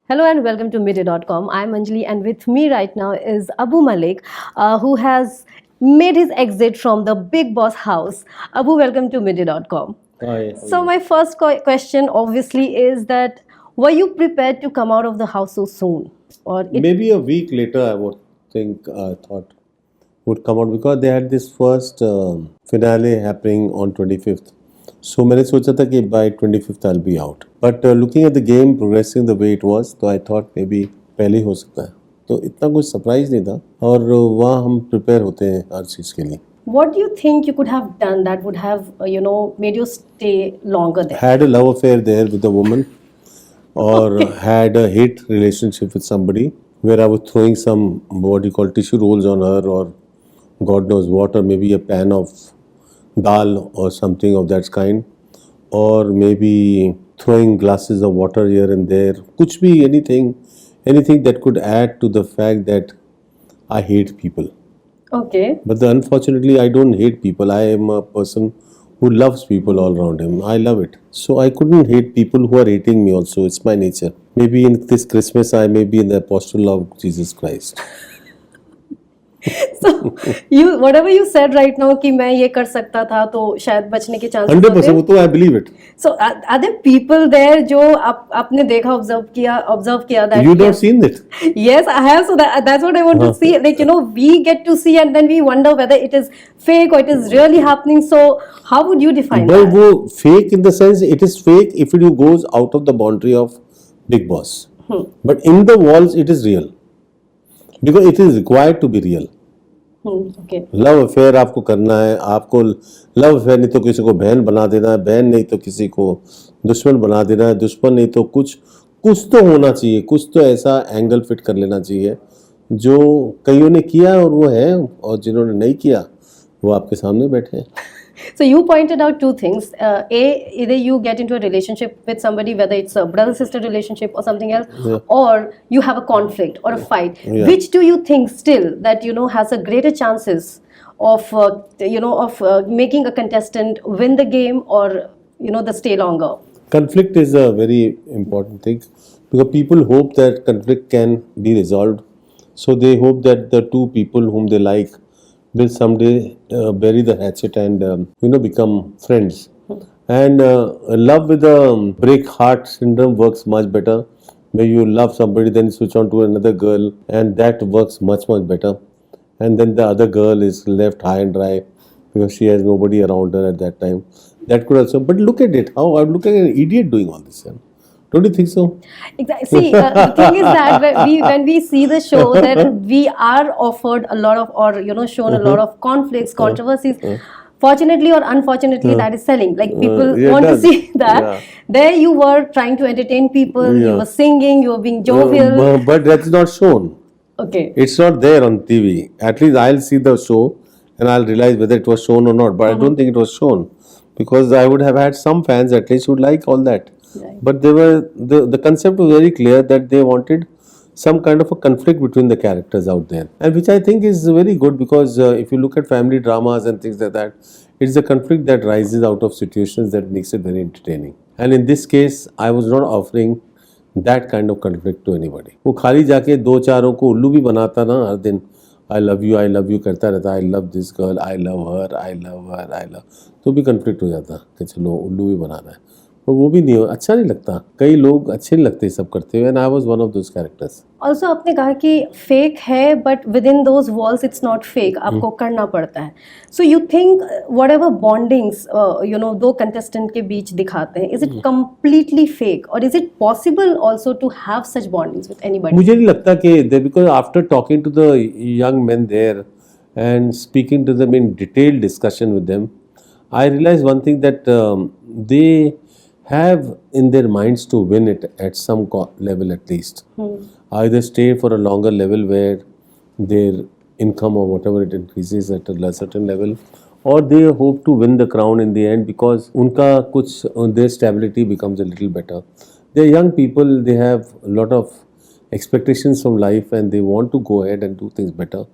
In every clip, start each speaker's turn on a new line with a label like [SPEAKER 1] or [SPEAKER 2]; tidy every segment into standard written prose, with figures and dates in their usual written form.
[SPEAKER 1] Hello and welcome to Midday.com. I'm Anjali, and with me right now is Abu Malik, who has made his exit from the Bigg Boss house. Abu, welcome to Midday.com.
[SPEAKER 2] Hi, how are
[SPEAKER 1] So,
[SPEAKER 2] you?
[SPEAKER 1] my first question obviously is that were you prepared to come out of the house so soon? Or it
[SPEAKER 2] Maybe a week later, I would think I thought would come out because they had this first finale happening on 25th. So मैंने सोचा था कि by 25th I'll be out. But looking at the game progressing the way it was, तो I thought maybe पहले ही हो सकता है. तो इतना कुछ सरप्राइज नहीं था और वहाँ हम प्रिपेयर होते हैं हर चीज़ के लिए.
[SPEAKER 1] what do you think you could have done that would have, made you stay longer there?
[SPEAKER 2] Had a love affair there with a woman or had a hate relationship with somebody where I was throwing some what you call tissue rolls on her or God knows what, or maybe a pan of dal or something of that kind, or maybe throwing glasses of water here and there. Kuch bhi, anything that could add to the fact that I hate people.
[SPEAKER 1] Okay.
[SPEAKER 2] But unfortunately, I don't hate people. I am a person who loves people all around him. I love it. So I couldn't hate people who are hating me also. It's my nature. Maybe in this Christmas, I may be in the apostle of Jesus Christ.
[SPEAKER 1] So you whatever you said right now कि मैं ये कर सकता था तो शायद बचने के chances
[SPEAKER 2] 100%, वो तो I believe it.
[SPEAKER 1] So are there people there जो आपने देखा observe किया that
[SPEAKER 2] You not seen it?
[SPEAKER 1] yes I have, so that's what I want to see, like we get to see and then we wonder whether it is fake or it is really happening. So how would you define
[SPEAKER 2] But
[SPEAKER 1] that?
[SPEAKER 2] वो fake in the sense it is fake if it goes out of the boundary of Bigg Boss. But in the walls it is real because it is required to be real.
[SPEAKER 1] Okay.
[SPEAKER 2] Love affair आपको करना है, आपको love affair नहीं तो किसी को बहन बना देना है, बहन नहीं तो किसी को दुश्मन बना देना है, दुश्मन नहीं तो कुछ तो होना चाहिए, कुछ तो ऐसा एंगल फिट कर लेना चाहिए जो कईयों ने किया और वो है, और जिन्होंने नहीं किया वो आपके सामने बैठे हैं.
[SPEAKER 1] So you pointed out two things. Either you get into a relationship with somebody, whether it's a brother-sister relationship or something else, or you have a conflict or a fight.
[SPEAKER 2] Yeah.
[SPEAKER 1] Which do you think still that has a greater chances of making a contestant win the game or the stay longer?
[SPEAKER 2] Conflict is a very important thing because people hope that conflict can be resolved. So they hope that the two people whom they like will someday bury the hatchet and become friends. And love with a break heart syndrome works much better. Where you love somebody, then switch on to another girl, and that works much better. And then the other girl is left high and dry because she has nobody around her at that time. That could also. But look at it. How I'm looking at an idiot doing all this. Yeah? Don't you think so?
[SPEAKER 1] Exactly. See, the thing is that when we see the show, that we are offered a lot of, or shown a lot of conflicts, controversies. Fortunately or unfortunately, that is selling. Like people
[SPEAKER 2] Yeah, it
[SPEAKER 1] want to
[SPEAKER 2] does.
[SPEAKER 1] see that.
[SPEAKER 2] Yeah.
[SPEAKER 1] There you were trying to entertain people. You
[SPEAKER 2] Yeah.
[SPEAKER 1] were singing. You were being jovial.
[SPEAKER 2] But that's not shown.
[SPEAKER 1] Okay.
[SPEAKER 2] It's not there on TV. At least I'll see the show and I'll realize whether it was shown or not. But I don't think it was shown because I would have had some fans at least who like all that.
[SPEAKER 1] Right.
[SPEAKER 2] But they were the concept was very clear that they wanted some kind of a conflict between the characters out there, and which I think is very good because if you look at family dramas and things like that, it's a conflict that rises out of situations that makes it very entertaining. And in this case, I was not offering that kind of conflict to anybody. वो खाली जाके दो चारों को उल्लू भी बनाता ना हर दिन, I love you करता रहता, I love this girl, I love her, तो भी conflict हो जाता कि चलो उल्लू भी बनाना है. पर वो भी नहीं हो, अच्छा नहीं लगता. कई लोग अच्छे नहीं लगते सब करते हुए, and I was one of those characters.
[SPEAKER 1] Also आपने कहा कि fake है, but within those walls it's not fake. आपको करना पड़ता है. So you think whatever bondings दो contestant के बीच दिखाते हैं, is it completely fake or is it possible also to have such bondings with anybody?
[SPEAKER 2] मुझे नहीं लगता कि because after talking to the young men there and speaking to them in detailed discussion with them, I realized one thing that they have in their minds to win it at some level at least. Either stay for a longer level where their income or whatever it increases at a certain level, or they hope to win the crown in the end because unka kuch their stability becomes a little better. They're young people, they have a lot of expectations from life and they want to go ahead and do things better.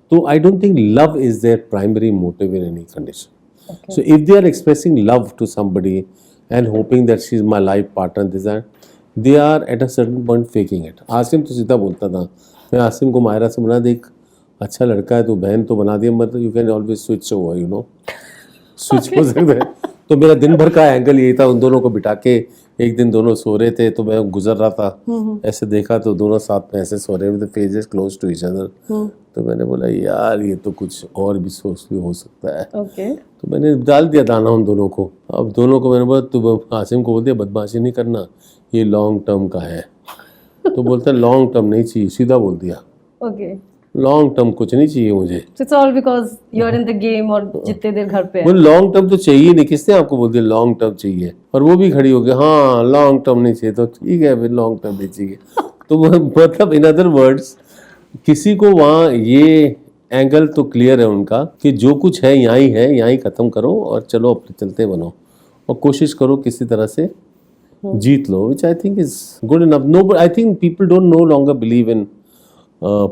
[SPEAKER 2] So I don't think love is their primary motive in any condition. Okay. So if they are expressing love to somebody and hoping that she's my life partner, they are at a certain point faking it. Asim तो सीधा बोलता था. मैं आसिम को मायरा से बोला, देख अच्छा लड़का है तो बहन तो बना दिया, मतलब you can always switch over, you know, switch हो सकता है. तो मेरा दिन भर का एंगल यही था, उन दोनों को बिठा के. एक दिन दोनों सो रहे थे तो मैं गुजर रहा था, ऐसे देखा तो दोनों साथ में ऐसे सो रहे थे, faces close to each other. तो मैंने बोला यार ये तो कुछ और भी सोच भी हो सकता है.
[SPEAKER 1] ओके.
[SPEAKER 2] तो मैंने डाल दिया दाना उन दोनों को. अब दोनों को मैंने बोला, तू आसिम को बोल दिया बदमाशी नहीं करना, ये लॉन्ग टर्म का है. तो बोलता है लॉन्ग टर्म नहीं चाहिए, सीधा बोल दिया.
[SPEAKER 1] ओके.
[SPEAKER 2] लॉन्ग टर्म कुछ नहीं चाहिए मुझे.
[SPEAKER 1] It's all because you are in the game और जितने देर घर पे
[SPEAKER 2] वो
[SPEAKER 1] है.
[SPEAKER 2] लॉन्ग टर्म तो चाहिए नहीं, किसने आपको बोल दिया लॉन्ग टर्म चाहिए. और वो भी खड़ी हो गई, हाँ लॉन्ग टर्म नहीं चाहिए, तो ठीक है फिर लॉन्ग टर्म नहीं चाहिए. तो मतलब इन अदर वर्ड्स, किसी को वहाँ ये एंगल तो क्लियर है उनका कि जो कुछ है यहाँ ही खत्म करो और चलो अपने चलते बनो और कोशिश करो किसी तरह से जीत लो, which I think is good enough. No, I think people don't no longer believe in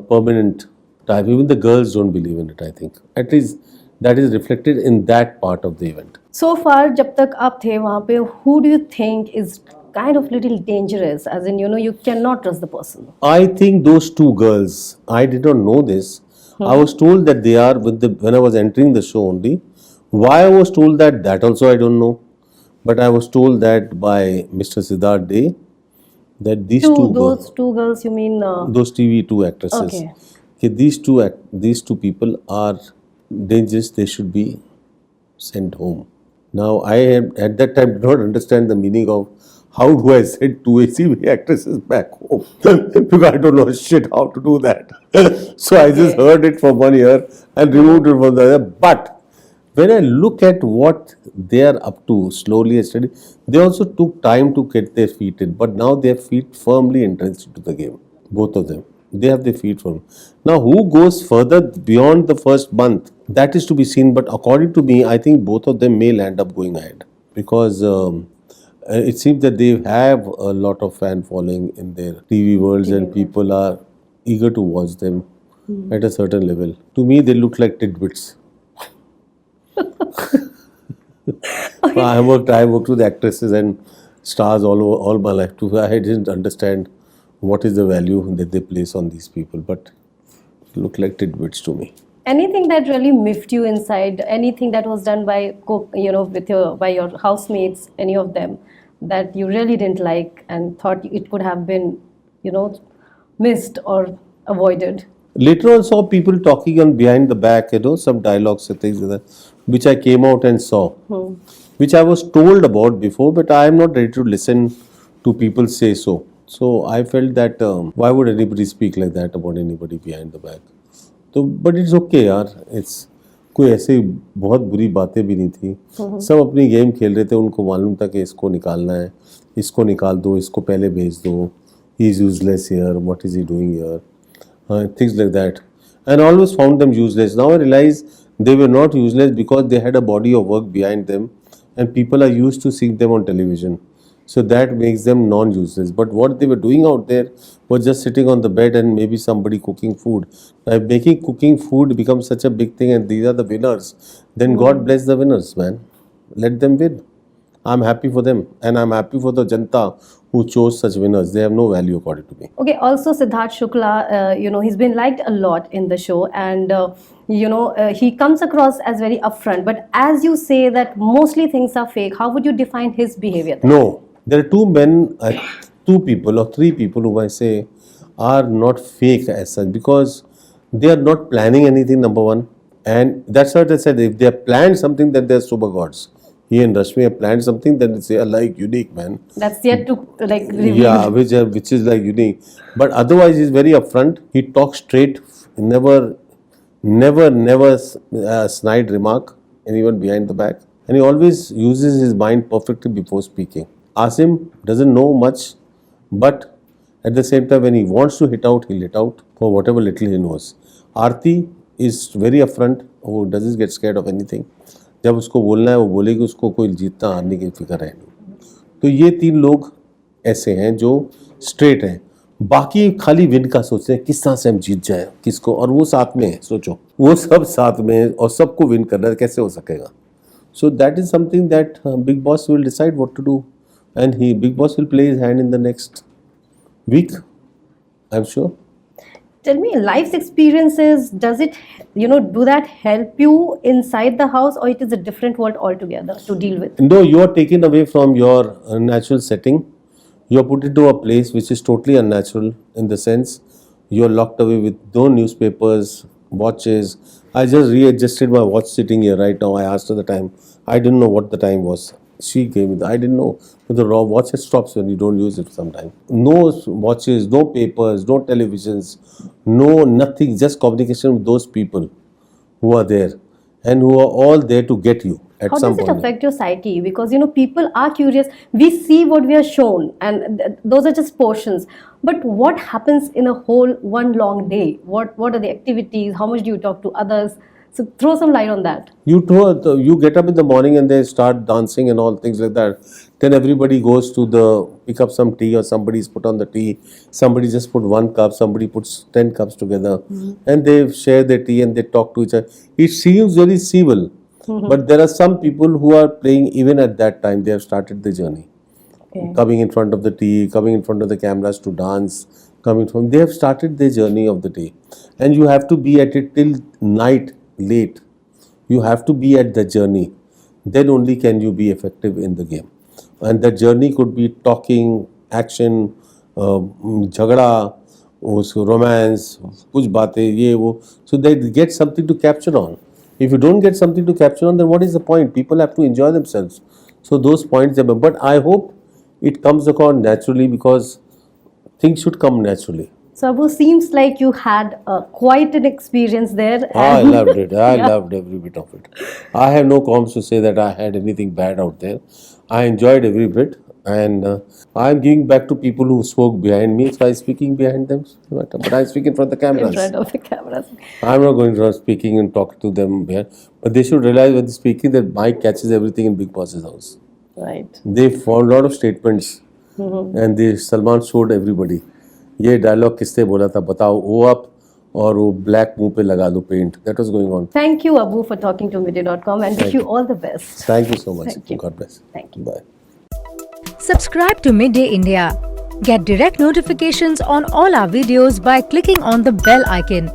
[SPEAKER 2] permanent type. Even the girls don't believe in it, I think. At least that is reflected in that part of the event.
[SPEAKER 1] So far जब तक आप थे वहाँ पे, who do you think is kind of little dangerous, as in you cannot trust the person?
[SPEAKER 2] I think those two girls, I did not know this. I was told that they are when I was entering the show only. Why I was told that also I don't know. But I was told that by Mr. Siddharth Day that these
[SPEAKER 1] Those two girls you mean?
[SPEAKER 2] Those TV2 actresses.
[SPEAKER 1] Okay.
[SPEAKER 2] Okay, these two people are dangerous. They should be sent home. Now I at that time did not understand the meaning of how do I send two ACV actresses back home because I don't know shit how to do that. So I just heard it from one ear and removed it from the other. But when I look at what they are up to slowly and steady, they also took time to get their feet in. But now their feet firmly entrenched into the game. Both of them. They have their feet firm. Now who goes further beyond the first month? That is to be seen. But according to me, I think both of them may land up going ahead. Because it seems that they have a lot of fan following in their TV worlds and people are eager to watch them at a certain level. To me, they look like tidbits. I worked with actresses and stars all my life too. I didn't understand what is the value that they place on these people, but it looked like tidbits to me.
[SPEAKER 1] Anything that really miffed you inside? Anything that was done by by your housemates, any of them, that you really didn't like and thought it could have been, missed or avoided?
[SPEAKER 2] Later on, saw people talking on behind the back, some dialogues and things like that, which I came out and saw, which I was told about before, but I am not ready to listen to people say so. So I felt that why would anybody speak like that about anybody behind the back? So, but it's okay यार, it's कोई ऐसे बहुत बुरी बातें भी नहीं थी. सब अपनी गेम खेल रहे थे, उनको मालूम था कि इसको निकालना है, इसको निकाल दो, इसको पहले भेज दो, he is useless here, what is he doing here? Things like that, and I always found them useless. Now I realize they were not useless because they had a body of work behind them and people are used to seeing them on television, so that makes them non-useless. But what they were doing out there was just sitting on the bed and maybe somebody cooking food. Now, if making cooking food becomes such a big thing and these are the winners, then God bless the winners, man. Let them win. I'm happy for them and I'm happy for the Janta who chose such winners. They have no value according to me.
[SPEAKER 1] Okay, also Siddharth Shukla, he's been liked a lot in the show and, he comes across as very upfront. But as you say that mostly things are fake, how would you define his behavior then?
[SPEAKER 2] No, there are two men, two people or three people whom I say are not fake as such because they are not planning anything, number one. And that's what I said, if they have planned something, then they are super gods. He and Rashmi have planned something, then it's like unique, man.
[SPEAKER 1] That's yet to reveal.
[SPEAKER 2] Yeah, which is like unique. But otherwise, he's very upfront. He talks straight, never snide remark anyone behind the back. And he always uses his mind perfectly before speaking. Asim doesn't know much, but at the same time, when he wants to hit out, he'll hit out for whatever little he knows. Aarti is very upfront, who doesn't get scared of anything. जब उसको बोलना है वो बोलेगी, उसको कोई जीतना हारने की फिक्र है नहीं. तो ये तीन लोग ऐसे हैं जो स्ट्रेट हैं. बाकी खाली विन का सोचते हैं किस तरह से हम जीत जाए किसको, और वो साथ में है. सोचो वो सब साथ में है और सबको विन करना है, कैसे हो सकेगा? So that is something that Bigg Boss will decide what to do and Bigg Boss will play his hand in the next week, I'm sure.
[SPEAKER 1] Tell me, life's experiences, does it, do that help you inside the house, or it is a different world altogether to deal with?
[SPEAKER 2] No, you are taken away from your natural setting. You are put into a place which is totally unnatural, in the sense you are locked away with no newspapers, watches. I just readjusted my watch sitting here right now. I asked her the time. I didn't know what the time was. She gave me I didn't know. But the raw watch it stops when you don't use it sometimes. No watches, no papers, no televisions, no nothing, just communication with those people who are there and who are all there to get you at
[SPEAKER 1] How
[SPEAKER 2] some
[SPEAKER 1] does it
[SPEAKER 2] point.
[SPEAKER 1] affect your psyche? Because people are curious. We see what we are shown, and those are just portions. But what happens in a whole one long day? What are the activities? How much do you talk to others? So throw some light on that.
[SPEAKER 2] You get up in the morning and they start dancing and all things like that. Then everybody goes to pick up some tea, or somebody's put on the tea. Somebody just put 1 cup, somebody puts 10 cups together, and they share their tea and they talk to each other. It seems very civil, but there are some people who are playing even at that time. They have started the journey.
[SPEAKER 1] Okay.
[SPEAKER 2] Coming in front of the tea, coming in front of the cameras to dance, they have started their journey of the day. And you have to be at it till night, late. You have to be at the journey. Then only can you be effective in the game. And the journey could be talking, action, झगड़ा, romance, कुछ बातें ये वो. So they get something to capture on. If you don't get something to capture on, then what is the point? People have to enjoy themselves. So those points, but I hope it comes across naturally, because things should come naturally.
[SPEAKER 1] So Abu, seems like you had quite an experience there.
[SPEAKER 2] I
[SPEAKER 1] and-
[SPEAKER 2] loved it. I
[SPEAKER 1] Yeah.
[SPEAKER 2] loved every bit of it. I have no qualms to say that I had anything bad out there. I enjoyed every bit, and I'm giving back to people who spoke behind me. So I'm speaking behind them, but I speak in front of the
[SPEAKER 1] In
[SPEAKER 2] cameras.
[SPEAKER 1] front of the cameras.
[SPEAKER 2] I'm not going to speaking and talk to them behind, but they should realize when speaking that Mike catches everything in Bigg Boss's house.
[SPEAKER 1] Right.
[SPEAKER 2] They found a lot of statements, and Salman showed everybody. ये dialogue किसने बोला था बताओ, वो up और वो black मुंह पे लगा दो paint. That was going on.
[SPEAKER 1] Thank you, Abu, for talking to Media.com, and wish you all the best.
[SPEAKER 2] Thank you so much.
[SPEAKER 1] Thank you.
[SPEAKER 2] God bless.
[SPEAKER 1] Thank you.
[SPEAKER 2] Bye.
[SPEAKER 3] Subscribe to Midday India. Get direct notifications on all our videos by clicking on the bell icon.